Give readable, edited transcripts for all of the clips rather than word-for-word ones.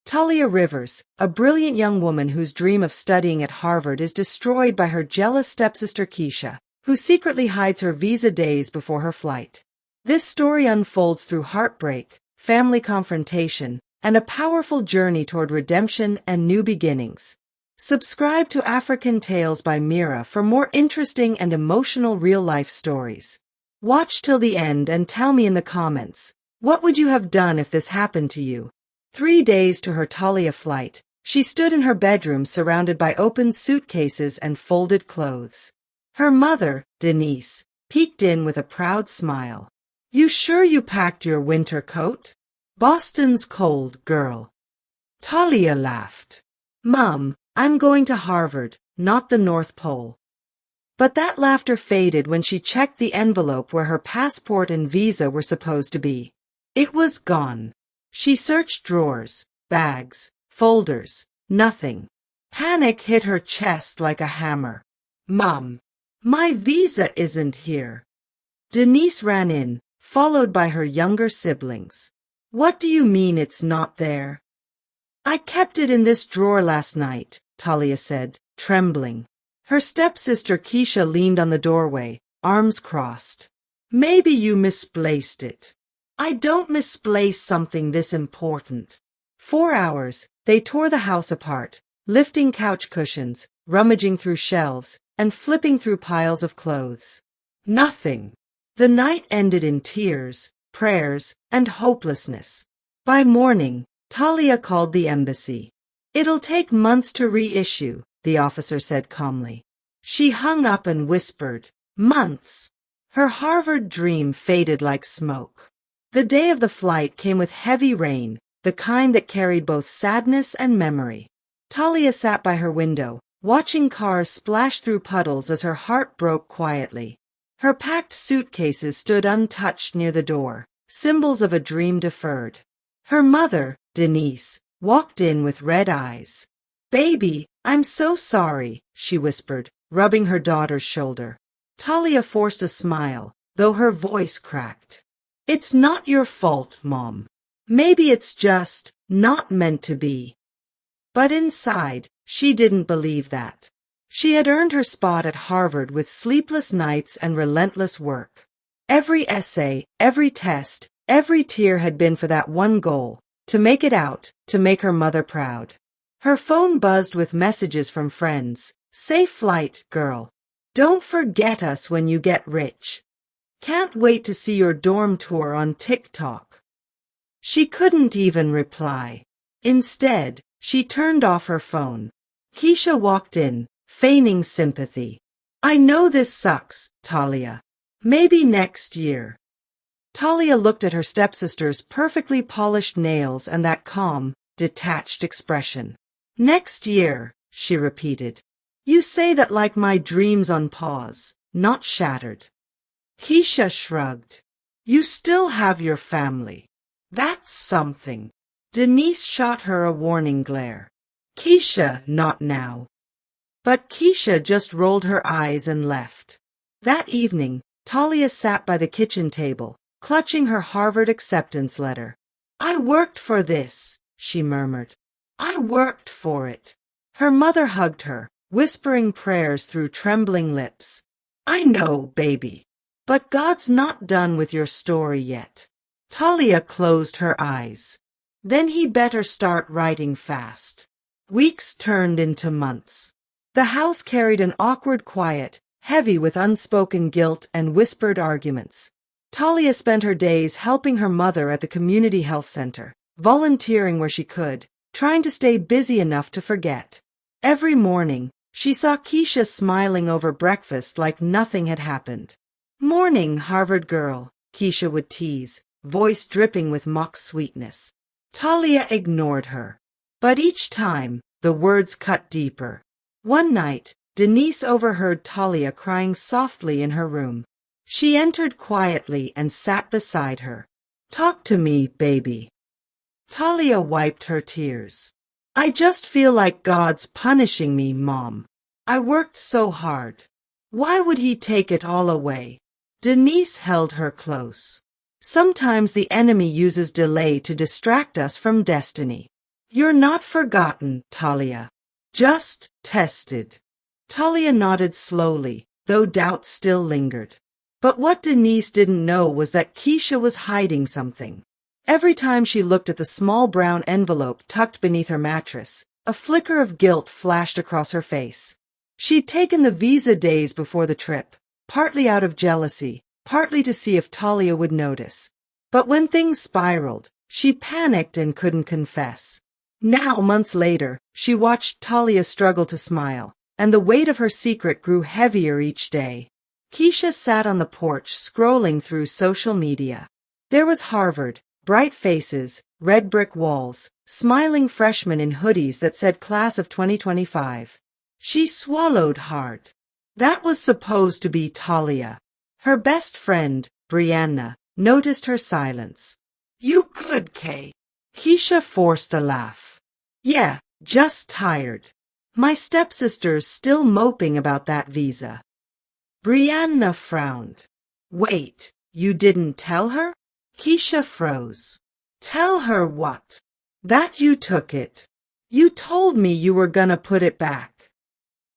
Talia Rivers, a brilliant young woman whose dream of studying at Harvard is destroyed by her jealous stepsister Keisha, who secretly hides her visa days before her flight. This story unfolds through heartbreak, family confrontation, and a powerful journey toward redemption and new beginnings. Subscribe to African Tales by Mira for more interesting and emotional real-life stories. Watch till the end and tell me in the comments, what would you have done if this happened to you? 3 days to her Talia flight, she stood in her bedroom surrounded by open suitcases and folded clothes. Her mother, Denise, peeked in with a proud smile. "You sure you packed your winter coat? Boston's cold, girl." Talia laughed. "Mom, I'm going to Harvard, not the North Pole." But that laughter faded when she checked the envelope where her passport and visa were supposed to be. It was gone. She searched drawers, bags, folders, nothing. Panic hit her chest like a hammer. "Mom, my visa isn't here." Denise ran in, followed by her younger siblings. "What do you mean it's not there?" "I kept it in this drawer last night," Talia said, trembling. Her stepsister Keisha leaned on the doorway, arms crossed. "Maybe you misplaced it." "I don't misplace something this important." 4 hours, they tore the house apart, lifting couch cushions, rummaging through shelves, and flipping through piles of clothes. Nothing. The night ended in tears, prayers, and hopelessness. By morning, Talia called the embassy. "It'll take months to reissue," the officer said calmly. She hung up and whispered, "Months." Her Harvard dream faded like smoke. The day of the flight came with heavy rain, the kind that carried both sadness and memory. Talia sat by her window, watching cars splash through puddles as her heart broke quietly. Her packed suitcases stood untouched near the door, symbols of a dream deferred. Her mother, Denise, walked in with red eyes. "Baby, I'm so sorry," she whispered, rubbing her daughter's shoulder. Talia forced a smile, though her voice cracked. "It's not your fault, Mom. Maybe it's just not meant to be." But inside, she didn't believe that. She had earned her spot at Harvard with sleepless nights and relentless work. Every essay, every test, every tear had been for that one goal, to make it out, to make her mother proud. Her phone buzzed with messages from friends. "Safe flight, girl. Don't forget us when you get rich. Can't wait to see your dorm tour on TikTok." She couldn't even reply. Instead, she turned off her phone. Keisha walked in, feigning sympathy. "I know this sucks, Talia. Maybe next year." Talia looked at her stepsister's perfectly polished nails and that calm, detached expression. "Next year," she repeated. "You say that like my dreams on pause, not shattered." Keisha shrugged. "You still have your family. That's something." Denise shot her a warning glare. "Keisha, not now." But Keisha just rolled her eyes and left. That evening, Talia sat by the kitchen table, clutching her Harvard acceptance letter. "I worked for this," she murmured. "I worked for it." Her mother hugged her, whispering prayers through trembling lips. "I know, baby. But God's not done with your story yet." Talia closed her eyes. Then he better start writing fast. Weeks turned into months. The house carried an awkward quiet, heavy with unspoken guilt and whispered arguments. Talia spent her days helping her mother at the community health center, volunteering where she could, trying to stay busy enough to forget. Every morning, she saw Keisha smiling over breakfast like nothing had happened. "Morning, Harvard girl," Keisha would tease, voice dripping with mock sweetness. Talia ignored her. But each time, the words cut deeper. One night, Denise overheard Talia crying softly in her room. She entered quietly and sat beside her. "Talk to me, baby." Talia wiped her tears. "I just feel like God's punishing me, Mom. I worked so hard. Why would he take it all away?" Denise held her close. "Sometimes the enemy uses delay to distract us from destiny." You're not forgotten, Talia. Just tested. Talia nodded slowly, though doubt still lingered. But what Denise didn't know was that Keisha was hiding something. Every time she looked at the small brown envelope tucked beneath her mattress, a flicker of guilt flashed across her face. She'd taken the visa days before the trip, partly out of jealousy, partly to see if Talia would notice. But when things spiraled, she panicked and couldn't confess. Now, months later, she watched Talia struggle to smile, and the weight of her secret grew heavier each day. Keisha sat on the porch scrolling through social media. There was Harvard, bright faces, red brick walls, smiling freshmen in hoodies that said Class of 2025. She swallowed hard. That was supposed to be Talia. Her best friend, Brianna, noticed her silence. You good, Kay? Keisha forced a laugh. Yeah, just tired. My stepsister's still moping about that visa. Brianna frowned. Wait, you didn't tell her? Keisha froze. Tell her what? That you took it. You told me you were gonna put it back.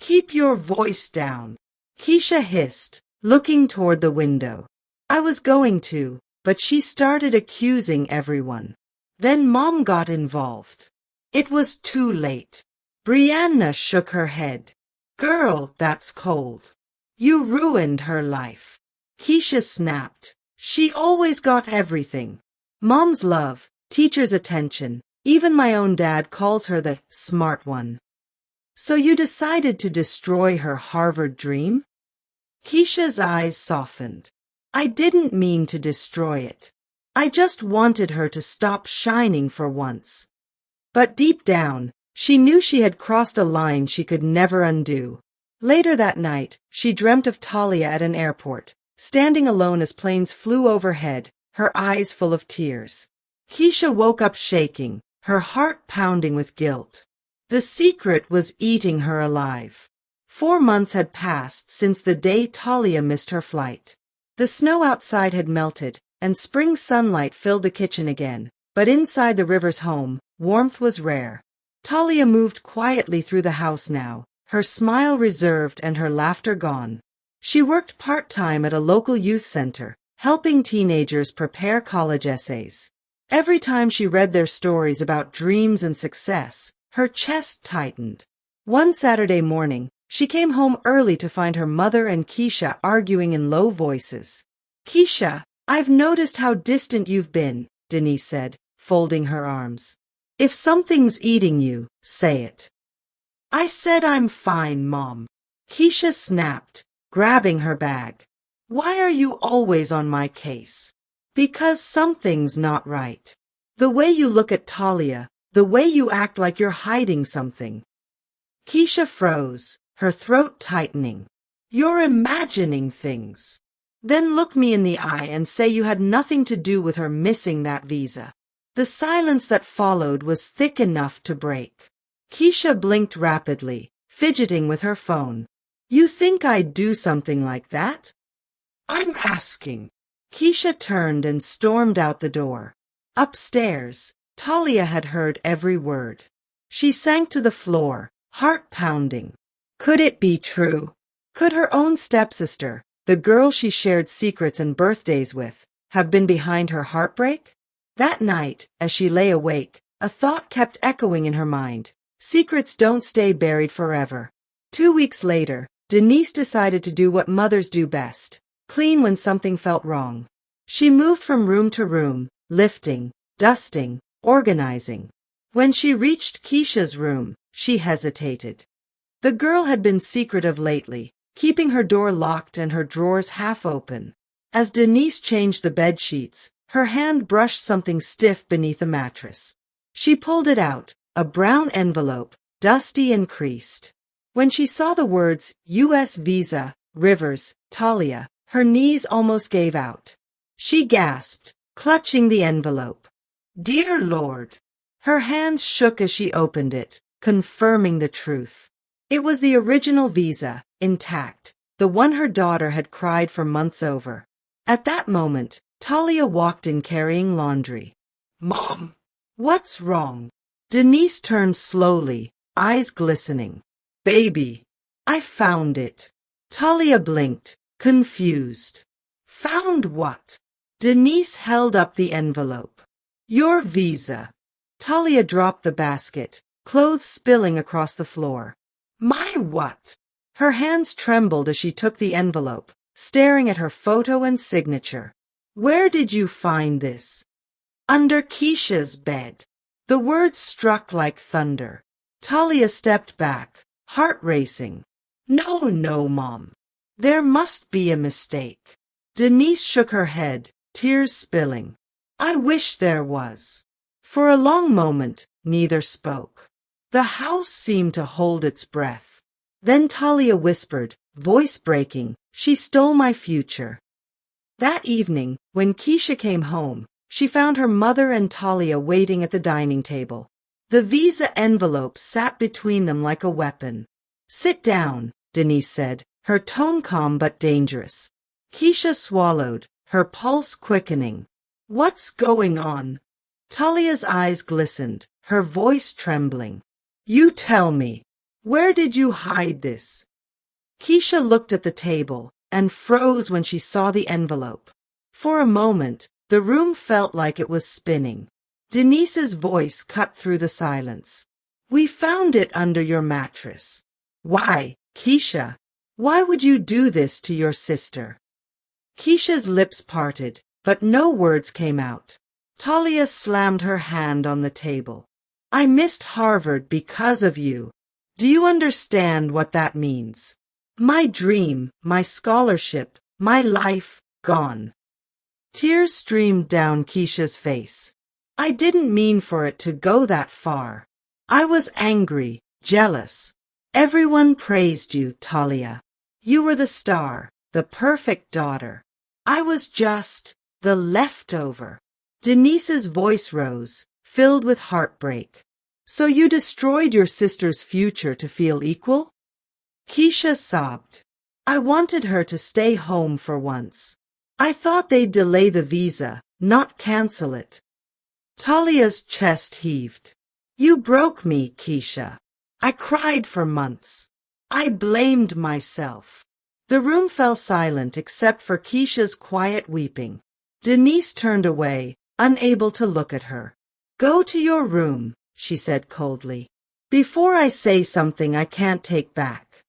Keep your voice down. Keisha hissed, looking toward the window. I was going to, but she started accusing everyone. Then Mom got involved. It was too late. Brianna shook her head. Girl, that's cold. You ruined her life. Keisha snapped. She always got everything. Mom's love, teacher's attention, even my own dad calls her the smart one. So you decided to destroy her Harvard dream? Keisha's eyes softened. I didn't mean to destroy it. I just wanted her to stop shining for once. But deep down, she knew she had crossed a line she could never undo. Later that night, she dreamt of Talia at an airport, standing alone as planes flew overhead, her eyes full of tears. Keisha woke up shaking, her heart pounding with guilt. The secret was eating her alive. 4 months had passed since the day Talia missed her flight. The snow outside had melted, and spring sunlight filled the kitchen again, but inside the Rivers home, warmth was rare. Talia moved quietly through the house now, her smile reserved and her laughter gone. She worked part-time at a local youth center, helping teenagers prepare college essays. Every time she read their stories about dreams and success, her chest tightened. One Saturday morning, she came home early to find her mother and Keisha arguing in low voices. Keisha, I've noticed how distant you've been, Denise said, folding her arms. If something's eating you, say it. I said I'm fine, Mom. Keisha snapped, grabbing her bag. Why are you always on my case? Because something's not right. The way you look at Talia, the way you act like you're hiding something. Keisha froze, her throat tightening. You're imagining things. Then look me in the eye and say you had nothing to do with her missing that visa. The silence that followed was thick enough to break. Keisha blinked rapidly, fidgeting with her phone. You think I'd do something like that? I'm asking. Keisha turned and stormed out the door. Upstairs, Talia had heard every word. She sank to the floor, heart pounding. Could it be true? Could her own stepsister, the girl she shared secrets and birthdays with, have been behind her heartbreak? That night, as she lay awake, a thought kept echoing in her mind. Secrets don't stay buried forever. 2 weeks later, Denise decided to do what mothers do best, clean when something felt wrong. She moved from room to room, lifting, dusting, organizing. When she reached Keisha's room, she hesitated. The girl had been secretive lately, keeping her door locked and her drawers half open. As Denise changed the bed sheets, her hand brushed something stiff beneath the mattress. She pulled it out, a brown envelope, dusty and creased. When she saw the words, U.S. Visa, Rivers, Talia, her knees almost gave out. She gasped, clutching the envelope. Dear Lord! Her hands shook as she opened it, confirming the truth. It was the original visa, intact, the one her daughter had cried for months over. At that moment, Talia walked in carrying laundry. Mom! What's wrong? Denise turned slowly, eyes glistening. Baby, I found it. Talia blinked, confused. Found what? Denise held up the envelope. Your visa. Talia dropped the basket, clothes spilling across the floor. My what? Her hands trembled as she took the envelope, staring at her photo and signature. Where did you find this? Under Keisha's bed. The words struck like thunder. Talia stepped back, heart racing. No, Mom. There must be a mistake. Denise shook her head, tears spilling. I wish there was. For a long moment, neither spoke. The house seemed to hold its breath. Then Talia whispered, voice breaking, she stole my future. That evening, when Keisha came home, she found her mother and Talia waiting at the dining table. The visa envelope sat between them like a weapon. Sit down, Denise said, her tone calm but dangerous. Keisha swallowed, her pulse quickening. What's going on? Talia's eyes glistened, her voice trembling. You tell me, where did you hide this? Keisha looked at the table and froze when she saw the envelope. For a moment, the room felt like it was spinning. Denise's voice cut through the silence. We found it under your mattress. Why, Keisha? Why would you do this to your sister? Keisha's lips parted, but no words came out. Talia slammed her hand on the table. I missed Harvard because of you. Do you understand what that means? My dream, my scholarship, my life, gone. Tears streamed down Keisha's face. I didn't mean for it to go that far. I was angry, jealous. Everyone praised you, Talia. You were the star, the perfect daughter. I was just the leftover. Denise's voice rose, filled with heartbreak. So you destroyed your sister's future to feel equal? Keisha sobbed. I wanted her to stay home for once. I thought they'd delay the visa, not cancel it. Talia's chest heaved. You broke me, Keisha. I cried for months. I blamed myself. The room fell silent except for Keisha's quiet weeping. Denise turned away, unable to look at her. Go to your room, she said coldly. Before I say something I can't take back.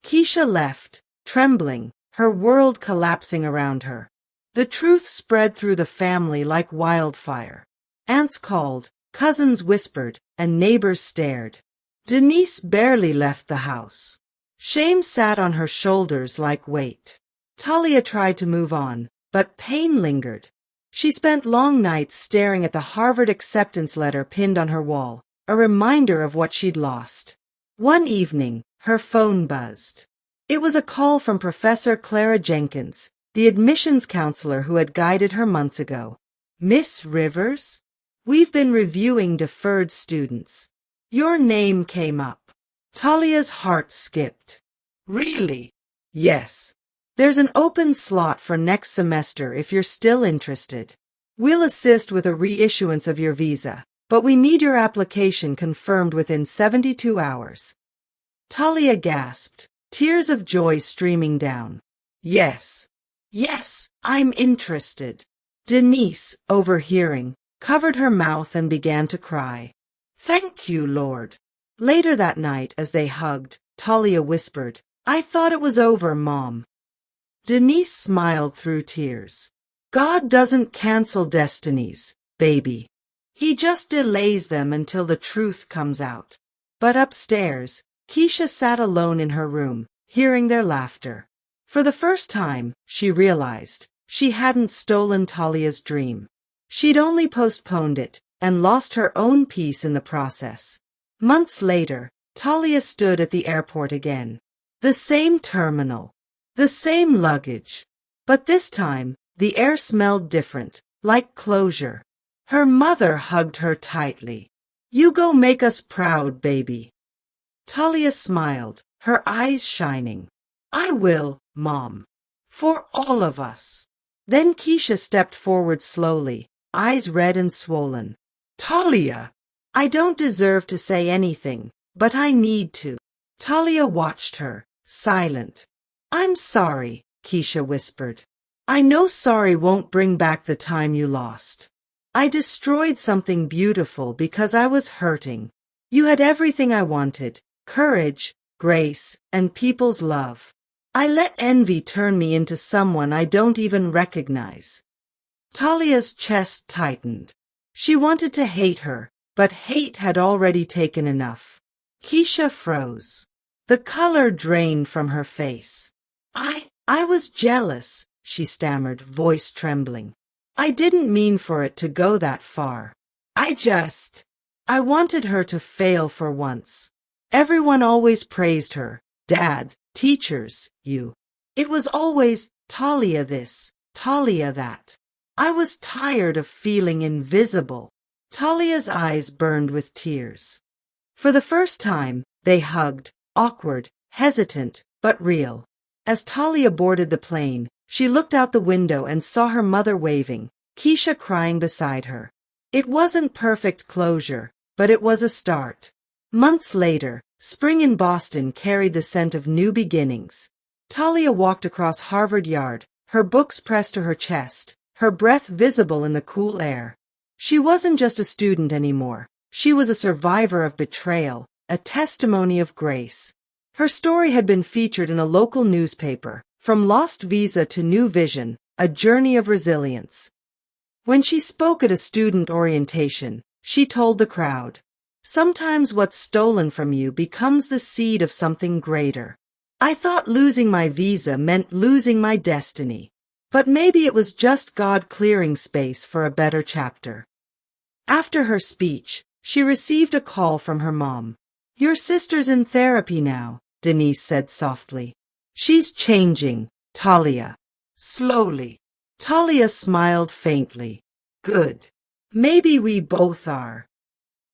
Keisha left, trembling, her world collapsing around her. The truth spread through the family like wildfire. Aunts called, cousins whispered, and neighbors stared. Denise barely left the house. Shame sat on her shoulders like weight. Talia tried to move on, but pain lingered. She spent long nights staring at the Harvard acceptance letter pinned on her wall, a reminder of what she'd lost. One evening, her phone buzzed. It was a call from Professor Clara Jenkins, the admissions counselor who had guided her months ago. Miss Rivers? We've been reviewing deferred students. Your name came up. Talia's heart skipped. Really? Yes. There's an open slot for next semester if you're still interested. We'll assist with a reissuance of your visa, but we need your application confirmed within 72 hours. Talia gasped, tears of joy streaming down. Yes, I'm interested. Denise, overhearing, covered her mouth and began to cry. Thank you, Lord. Later that night, as they hugged, Talia whispered, I thought it was over, Mom. Denise smiled through tears. God doesn't cancel destinies, baby. He just delays them until the truth comes out. But upstairs, Keisha sat alone in her room, hearing their laughter. For the first time, she realized she hadn't stolen Talia's dream. She'd only postponed it and lost her own peace in the process. Months later, Talia stood at the airport again. The same terminal, the same luggage. But this time, the air smelled different, like closure. Her mother hugged her tightly. You go make us proud, baby. Talia smiled, her eyes shining. I will, Mom. For all of us. Then Keisha stepped forward slowly, eyes red and swollen. Talia, I don't deserve to say anything, but I need to. Talia watched her, silent. I'm sorry, Keisha whispered. I know sorry won't bring back the time you lost. I destroyed something beautiful because I was hurting. You had everything I wanted, courage, grace, and people's love. I let envy turn me into someone I don't even recognize. Talia's chest tightened. She wanted to hate her, but hate had already taken enough. Keisha froze. The color drained from her face. I was jealous, she stammered, voice trembling. I didn't mean for it to go that far. I wanted her to fail for once. Everyone always praised her. Dad, teachers, you. It was always Talia this, Talia that. I was tired of feeling invisible. Talia's eyes burned with tears. For the first time, they hugged, awkward, hesitant, but real. As Talia boarded the plane, she looked out the window and saw her mother waving, Keisha crying beside her. It wasn't perfect closure, but it was a start. Months later, spring in Boston carried the scent of new beginnings. Talia walked across Harvard Yard, her books pressed to her chest, her breath visible in the cool air. She wasn't just a student anymore. She was a survivor of betrayal, a testimony of grace. Her story had been featured in a local newspaper, From Lost Visa to New Vision, a journey of resilience. When she spoke at a student orientation, she told the crowd, "Sometimes what's stolen from you becomes the seed of something greater. I thought losing my visa meant losing my destiny. But maybe it was just God clearing space for a better chapter." After her speech, she received a call from her mom. "Your sister's in therapy now," Denise said softly. "She's changing, Talia." Slowly. Talia smiled faintly. "Good. Maybe we both are."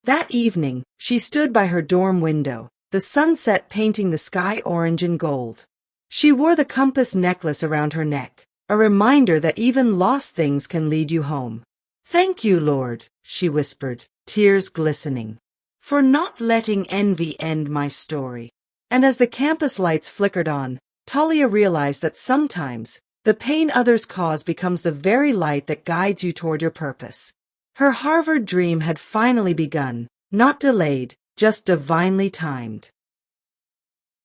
That evening, she stood by her dorm window, the sunset painting the sky orange and gold. She wore the compass necklace around her neck, a reminder that even lost things can lead you home. "Thank you, Lord," she whispered, tears glistening, "for not letting envy end my story." And as the campus lights flickered on, Talia realized that sometimes the pain others cause becomes the very light that guides you toward your purpose. Her Harvard dream had finally begun, not delayed, just divinely timed.